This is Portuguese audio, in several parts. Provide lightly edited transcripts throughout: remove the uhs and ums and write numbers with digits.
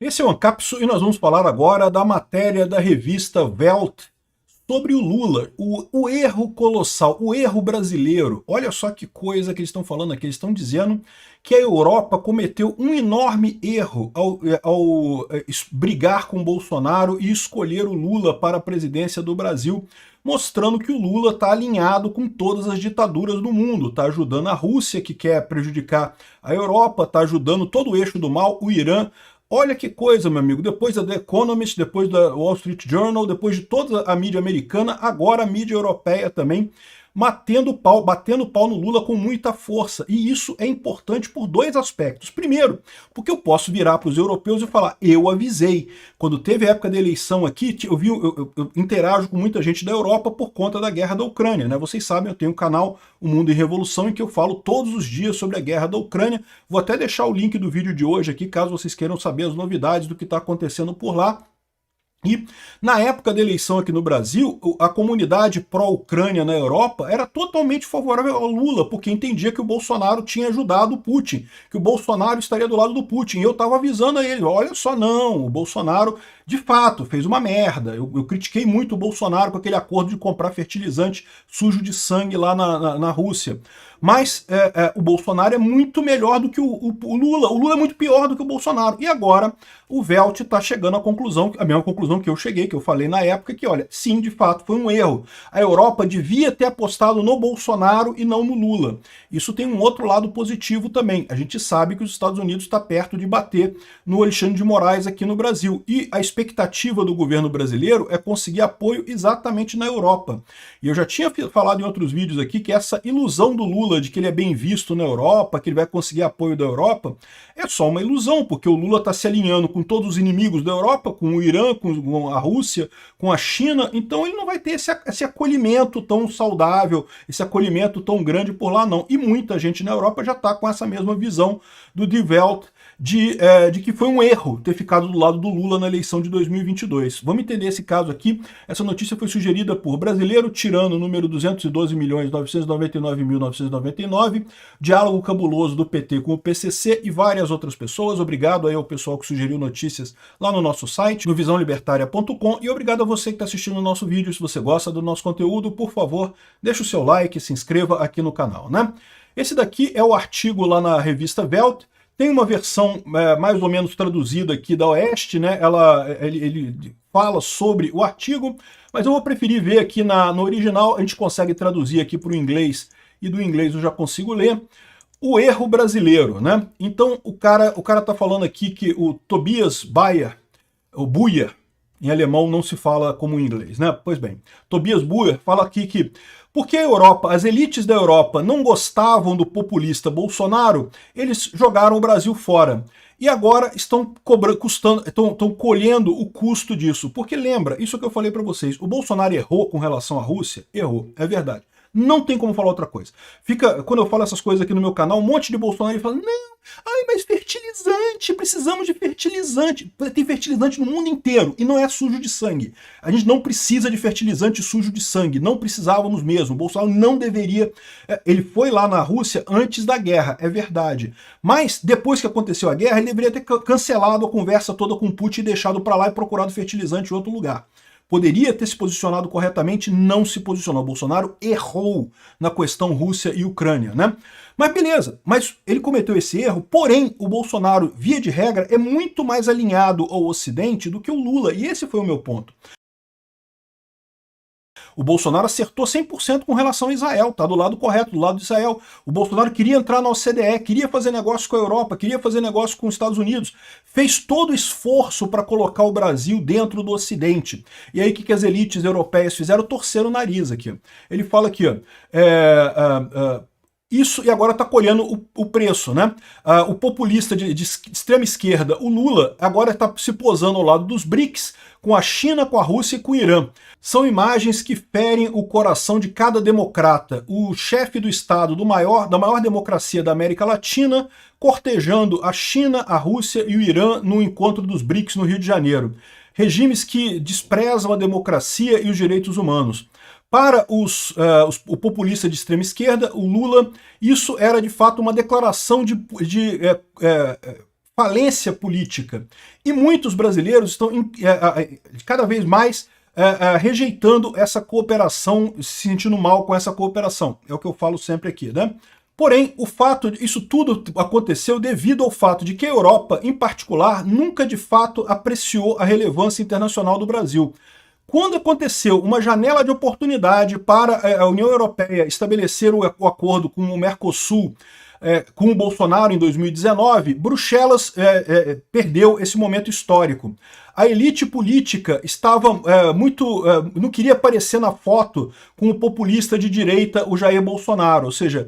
Esse é o Ancapsu e nós vamos falar agora da matéria da revista Welt sobre o Lula, o erro colossal, o erro brasileiro. Olha só que coisa que eles estão falando aqui. Eles estão dizendo que a Europa cometeu um enorme erro ao brigar com o Bolsonaro e escolher o Lula para a presidência do Brasil, mostrando que o Lula está alinhado com todas as ditaduras do mundo, está ajudando a Rússia, que quer prejudicar a Europa, está ajudando todo o eixo do mal, o Irã. Olha que coisa, meu amigo, depois da The Economist, depois da Wall Street Journal, depois de toda a mídia americana, agora a mídia europeia também, batendo pau no Lula com muita força. E isso é importante por dois aspectos. Primeiro, porque eu posso virar para os europeus e falar, eu avisei. Quando teve a época da eleição aqui, eu interajo com muita gente da Europa por conta da guerra da Ucrânia, né? Vocês sabem, eu tenho um canal, O Mundo em Revolução, em que eu falo todos os dias sobre a guerra da Ucrânia. Vou até deixar o link do vídeo de hoje aqui, caso vocês queiram saber as novidades do que está acontecendo por lá. E na época da eleição aqui no Brasil, a comunidade pró-Ucrânia na Europa era totalmente favorável ao Lula, porque entendia que o Bolsonaro tinha ajudado o Putin, que o Bolsonaro estaria do lado do Putin. E eu estava avisando a ele, olha só, não, o Bolsonaro de fato fez uma merda. Eu critiquei muito o Bolsonaro com aquele acordo de comprar fertilizante sujo de sangue lá na Rússia. Mas o Bolsonaro é muito melhor do que o Lula. O Lula é muito pior do que o Bolsonaro. E agora o Welt está chegando à conclusão, a mesma conclusão que eu cheguei, que eu falei na época, que olha, sim, de fato, foi um erro. A Europa devia ter apostado no Bolsonaro e não no Lula. Isso tem um outro lado positivo também. A gente sabe que os Estados Unidos está perto de bater no Alexandre de Moraes aqui no Brasil. E a expectativa do governo brasileiro é conseguir apoio exatamente na Europa. E eu já tinha falado em outros vídeos aqui que essa ilusão do Lula de que ele é bem visto na Europa, que ele vai conseguir apoio da Europa, é só uma ilusão, porque o Lula está se alinhando com todos os inimigos da Europa, com o Irã, com a Rússia, com a China, então ele não vai ter esse acolhimento tão saudável, esse acolhimento tão grande por lá não. E muita gente na Europa já está com essa mesma visão do Die Welt, de que foi um erro ter ficado do lado do Lula na eleição de 2022. Vamos entender esse caso aqui. Essa notícia foi sugerida por Brasileiro Tirano, número 212.999.999, Diálogo Cabuloso do PT com o PCC e várias outras pessoas. Obrigado aí ao pessoal que sugeriu notícias lá no nosso site, no visãolibertaria.com, e obrigado a você que está assistindo o nosso vídeo. Se você gosta do nosso conteúdo, por favor, deixa o seu like, se inscreva aqui no canal, né? Esse daqui é o artigo lá na revista Welt. Tem uma versão mais ou menos traduzida aqui da Oeste, né? Ele fala sobre o artigo, mas eu vou preferir ver aqui no original. A gente consegue traduzir aqui para o inglês, e do inglês eu já consigo ler. O erro brasileiro, né? Então o cara tá falando aqui que o Tobias Bayer, o Buyer, em alemão não se fala como em inglês, né? Pois bem, Tobias Buyer fala aqui que porque a Europa, as elites da Europa não gostavam do populista Bolsonaro, eles jogaram o Brasil fora. E agora estão colhendo o custo disso. Porque lembra, isso que eu falei para vocês, o Bolsonaro errou com relação à Rússia? Errou, é verdade. Não tem como falar outra coisa. Quando eu falo essas coisas aqui no meu canal, um monte de Bolsonaro fala, não, mas fertilizante, precisamos de fertilizante. Tem fertilizante no mundo inteiro e não é sujo de sangue. A gente não precisa de fertilizante sujo de sangue, não precisávamos mesmo. O Bolsonaro não deveria... Ele foi lá na Rússia antes da guerra, é verdade. Mas depois que aconteceu a guerra, ele deveria ter cancelado a conversa toda com Putin e deixado para lá e procurado fertilizante em outro lugar. Poderia ter se posicionado corretamente, não se posicionou. Bolsonaro errou na questão Rússia e Ucrânia, né? Mas beleza, mas ele cometeu esse erro, porém o Bolsonaro, via de regra, é muito mais alinhado ao Ocidente do que o Lula, e esse foi o meu ponto. O Bolsonaro acertou 100% com relação a Israel, tá do lado correto, do lado de Israel. O Bolsonaro queria entrar na OCDE, queria fazer negócio com a Europa, queria fazer negócio com os Estados Unidos. Fez todo o esforço para colocar o Brasil dentro do Ocidente. E aí o que as elites europeias fizeram? Torceram o nariz aqui. Ele fala aqui, ó, isso, e agora está colhendo o preço, né? O populista de extrema esquerda, o Lula, agora está se posando ao lado dos BRICS, com a China, com a Rússia e com o Irã. São imagens que ferem o coração de cada democrata. O chefe do Estado da maior democracia da América Latina, cortejando a China, a Rússia e o Irã no encontro dos BRICS no Rio de Janeiro. Regimes que desprezam a democracia e os direitos humanos. Para o populista de extrema esquerda, o Lula, isso era de fato uma declaração de falência política. E muitos brasileiros estão cada vez mais rejeitando essa cooperação, se sentindo mal com essa cooperação. É o que eu falo sempre aqui, né? Porém, isso tudo aconteceu devido ao fato de que a Europa, em particular, nunca de fato apreciou a relevância internacional do Brasil. Quando aconteceu uma janela de oportunidade para a União Europeia estabelecer o acordo com o Mercosul, com o Bolsonaro em 2019, Bruxelas perdeu esse momento histórico. A elite política estava não queria aparecer na foto com o populista de direita, o Jair Bolsonaro, ou seja,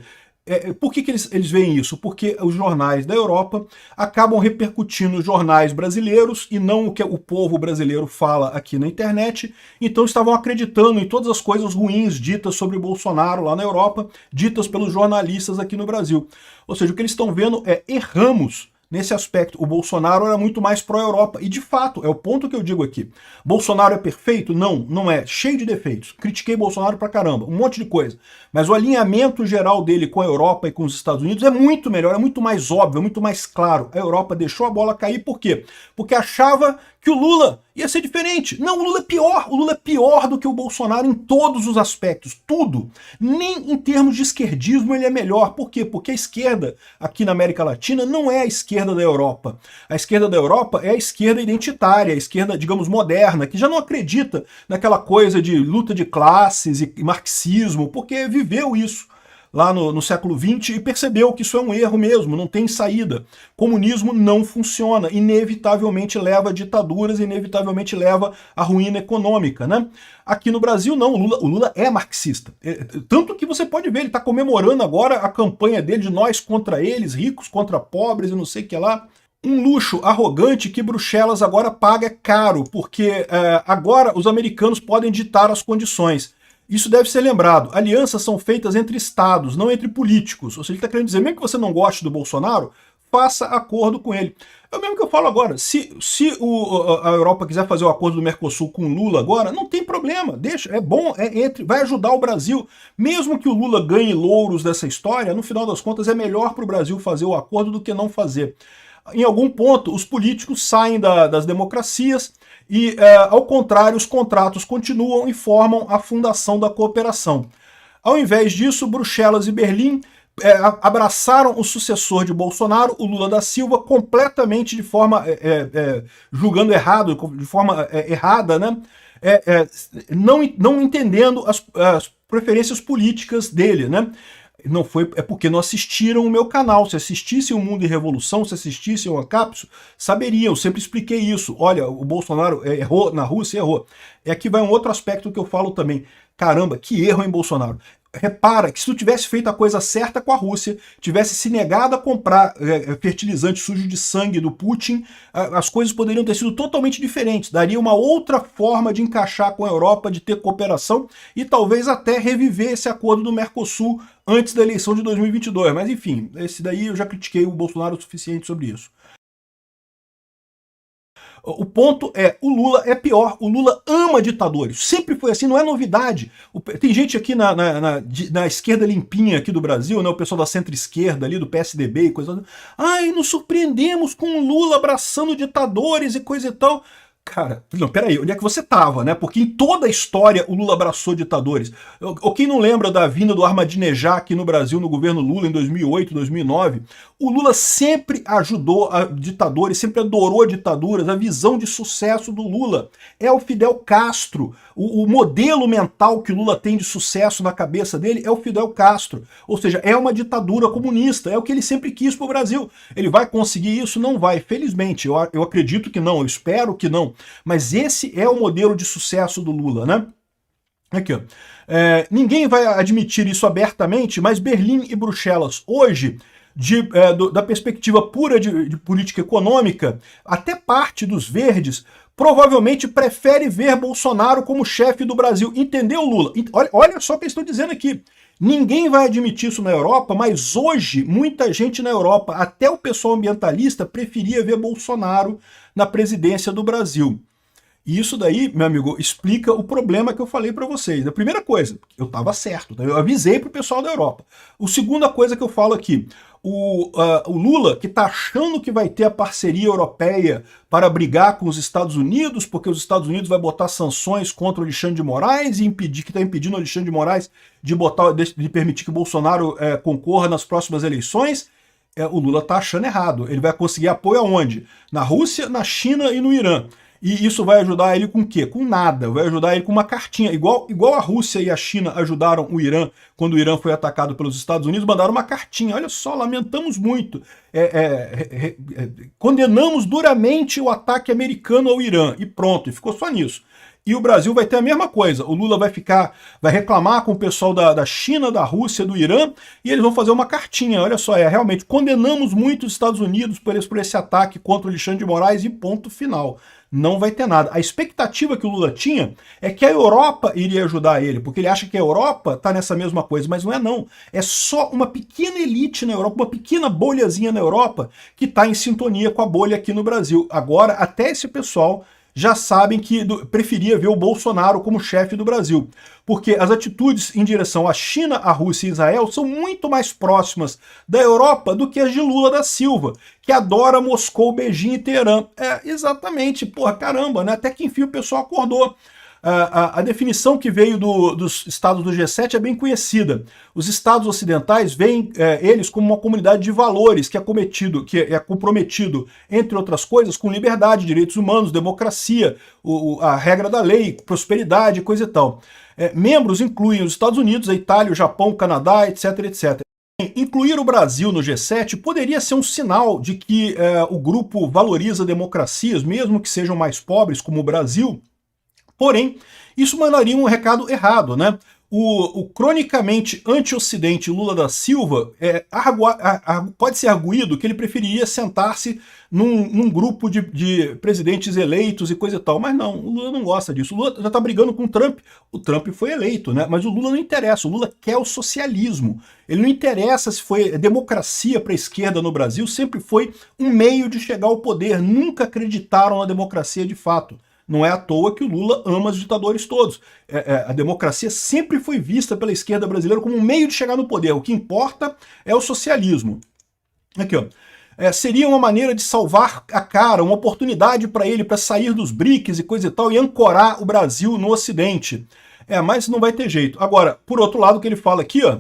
por que eles veem isso? Porque os jornais da Europa acabam repercutindo os jornais brasileiros e não o que o povo brasileiro fala aqui na internet, então estavam acreditando em todas as coisas ruins ditas sobre Bolsonaro lá na Europa, ditas pelos jornalistas aqui no Brasil. Ou seja, o que eles estão vendo é erramos nesse aspecto. O Bolsonaro era muito mais pró-Europa, e de fato, é o ponto que eu digo aqui. Bolsonaro é perfeito? Não, não é. Cheio de defeitos. Critiquei Bolsonaro pra caramba, um monte de coisa. Mas o alinhamento geral dele com a Europa e com os Estados Unidos é muito melhor, é muito mais óbvio, é muito mais claro. A Europa deixou a bola cair, por quê? Porque achava que o Lula ia ser diferente. Não, o Lula é pior. O Lula é pior do que o Bolsonaro em todos os aspectos, tudo. Nem em termos de esquerdismo ele é melhor. Por quê? Porque a esquerda aqui na América Latina não é a esquerda da Europa. A esquerda da Europa é a esquerda identitária, a esquerda, digamos, moderna, que já não acredita naquela coisa de luta de classes e marxismo, porque viveu isso lá no século XX e percebeu que isso é um erro mesmo, não tem saída. Comunismo não funciona, inevitavelmente leva a ditaduras, inevitavelmente leva à ruína econômica, né? Aqui no Brasil não, o Lula é marxista. Tanto que você pode ver, ele está comemorando agora a campanha dele de nós contra eles, ricos contra pobres e não sei o que lá. Um luxo arrogante que Bruxelas agora paga caro, porque agora os americanos podem ditar as condições. Isso deve ser lembrado. Alianças são feitas entre estados, não entre políticos. Ou seja, ele está querendo dizer, mesmo que você não goste do Bolsonaro, faça acordo com ele. É o mesmo que eu falo agora. Se a Europa quiser fazer o acordo do Mercosul com o Lula agora, não tem problema. Deixa, é bom, vai ajudar o Brasil. Mesmo que o Lula ganhe louros dessa história, no final das contas é melhor para o Brasil fazer o acordo do que não fazer. Em algum ponto, os políticos saem das democracias e, ao contrário, os contratos continuam e formam a fundação da cooperação. Ao invés disso, Bruxelas e Berlim abraçaram o sucessor de Bolsonaro, o Lula da Silva, completamente de forma, julgando errado, de forma errada, né? Não entendendo as preferências políticas dele, né? Não foi, é porque não assistiram o meu canal. Se assistissem o Mundo em Revolução, se assistissem o Ancapso, saberiam. Eu sempre expliquei isso. Olha, o Bolsonaro errou na Rússia, errou. E aqui vai um outro aspecto que eu falo também. Caramba, que erro, hein, Bolsonaro? Repara que se tu tivesse feito a coisa certa com a Rússia, tivesse se negado a comprar fertilizante sujo de sangue do Putin, as coisas poderiam ter sido totalmente diferentes. Daria uma outra forma de encaixar com a Europa, de ter cooperação e talvez até reviver esse acordo do Mercosul antes da eleição de 2022. Mas enfim, esse daí eu já critiquei o Bolsonaro o suficiente sobre isso. O ponto é, o Lula é pior, o Lula ama ditadores, sempre foi assim, não é novidade. Tem gente aqui na esquerda limpinha aqui do Brasil, né, o pessoal da centro-esquerda ali, do PSDB e coisa... Ai, nos surpreendemos com o Lula abraçando ditadores e coisa e tal. Cara, não, peraí, onde é que você tava, né? Porque em toda a história o Lula abraçou ditadores. Ou quem não lembra da vinda do Ahmadinejad aqui no Brasil, no governo Lula, em 2008, 2009, o Lula sempre ajudou a ditadores, sempre adorou ditaduras. A visão de sucesso do Lula é o Fidel Castro. O modelo mental que o Lula tem de sucesso na cabeça dele é o Fidel Castro. Ou seja, é uma ditadura comunista, é o que ele sempre quis pro Brasil. Ele vai conseguir isso? Não vai, felizmente. Eu acredito que não, eu espero que não. Mas esse é o modelo de sucesso do Lula, né? Aqui, ó. Ninguém vai admitir isso abertamente, mas Berlim e Bruxelas, hoje, da perspectiva pura de política econômica, até parte dos verdes provavelmente prefere ver Bolsonaro como chefe do Brasil. Entendeu, Lula? Olha só o que eu estou dizendo aqui. Ninguém vai admitir isso na Europa, mas hoje muita gente na Europa, até o pessoal ambientalista, preferia ver Bolsonaro na presidência do Brasil. E isso daí, meu amigo, explica o problema que eu falei para vocês. A primeira coisa, eu estava certo, eu avisei para o pessoal da Europa. A segunda coisa que eu falo aqui, O Lula, que está achando que vai ter a parceria europeia para brigar com os Estados Unidos, porque os Estados Unidos vai botar sanções contra o Alexandre de Moraes e impedir, que está impedindo o Alexandre de Moraes de permitir que o Bolsonaro concorra nas próximas eleições, o Lula está achando errado. Ele vai conseguir apoio aonde? Na Rússia, na China e no Irã. E isso vai ajudar ele com o quê? Com nada. Vai ajudar ele com uma cartinha. Igual a Rússia e a China ajudaram o Irã quando o Irã foi atacado pelos Estados Unidos, mandaram uma cartinha. Olha só, lamentamos muito. Condenamos duramente o ataque americano ao Irã. E pronto, e ficou só nisso. E o Brasil vai ter a mesma coisa. O Lula vai reclamar com o pessoal da China, da Rússia, do Irã, e eles vão fazer uma cartinha. Olha só, realmente, condenamos muito os Estados Unidos por esse ataque contra o Alexandre de Moraes e ponto final. Não vai ter nada. A expectativa que o Lula tinha é que a Europa iria ajudar ele, porque ele acha que a Europa está nessa mesma coisa, mas não é não. É só uma pequena elite na Europa, uma pequena bolhazinha na Europa que está em sintonia com a bolha aqui no Brasil. Agora, até esse pessoal já sabem que preferia ver o Bolsonaro como chefe do Brasil, porque as atitudes em direção à China, à Rússia e Israel são muito mais próximas da Europa do que as de Lula da Silva, que adora Moscou, Beijing e Teherã. Exatamente, porra, caramba, né? Até que enfim o pessoal acordou. A definição que veio dos estados do G7 é bem conhecida. Os estados ocidentais veem eles como uma comunidade de valores que é comprometido, entre outras coisas, com liberdade, direitos humanos, democracia, a regra da lei, prosperidade, coisa e tal. Membros incluem os Estados Unidos, a Itália, o Japão, o Canadá, etc, etc. Incluir o Brasil no G7 poderia ser um sinal de que o grupo valoriza democracias, mesmo que sejam mais pobres, como o Brasil. Porém, isso mandaria um recado errado, né? O cronicamente anti-ocidente Lula da Silva pode ser arguído que ele preferiria sentar-se num grupo de presidentes eleitos e coisa e tal, mas não, o Lula não gosta disso. O Lula já está brigando com o Trump foi eleito, né? Mas o Lula não interessa, o Lula quer o socialismo. Ele não interessa se foi democracia para a esquerda no Brasil, sempre foi um meio de chegar ao poder, nunca acreditaram na democracia de fato. Não é à toa que o Lula ama os ditadores todos. A democracia sempre foi vista pela esquerda brasileira como um meio de chegar no poder. O que importa é o socialismo. Aqui, ó. Seria uma maneira de salvar a cara, uma oportunidade para ele para sair dos BRICS e coisa e tal e ancorar o Brasil no Ocidente. Mas não vai ter jeito. Agora, por outro lado, o que ele fala aqui, ó,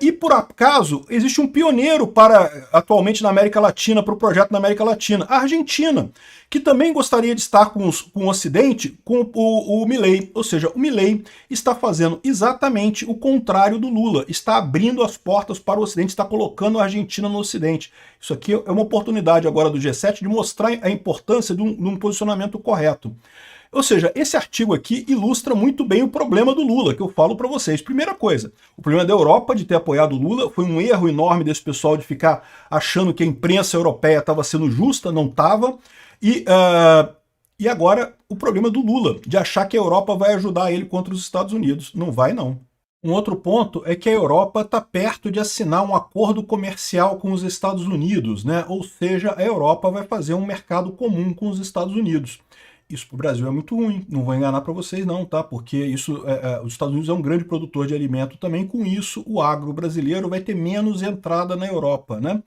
e por acaso, existe um pioneiro atualmente na América Latina, para o projeto na América Latina, a Argentina, que também gostaria de estar com o Ocidente, com o Milei. Ou seja, o Milei está fazendo exatamente o contrário do Lula, está abrindo as portas para o Ocidente, está colocando a Argentina no Ocidente. Isso aqui é uma oportunidade agora do G7 de mostrar a importância de um posicionamento correto. Ou seja, esse artigo aqui ilustra muito bem o problema do Lula, que eu falo para vocês. Primeira coisa, o problema da Europa de ter apoiado o Lula foi um erro enorme desse pessoal de ficar achando que a imprensa europeia estava sendo justa, não estava. E agora o problema do Lula, de achar que a Europa vai ajudar ele contra os Estados Unidos. Não vai, não. Um outro ponto é que a Europa está perto de assinar um acordo comercial com os Estados Unidos, né? Ou seja, a Europa vai fazer um mercado comum com os Estados Unidos. Isso para o Brasil é muito ruim, não vou enganar para vocês não, tá? Porque os Estados Unidos é um grande produtor de alimento também, com isso o agro brasileiro vai ter menos entrada na Europa, né?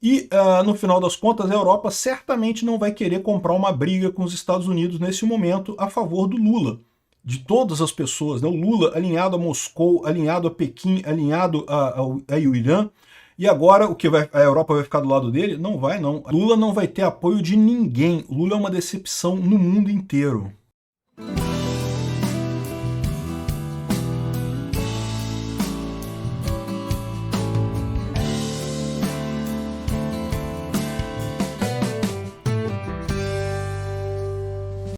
E no final das contas a Europa certamente não vai querer comprar uma briga com os Estados Unidos nesse momento a favor do Lula. De todas as pessoas, né? O Lula alinhado a Moscou, alinhado a Pequim, alinhado ao Irã. E agora a Europa vai ficar do lado dele? Não vai, não. Lula não vai ter apoio de ninguém. Lula é uma decepção no mundo inteiro.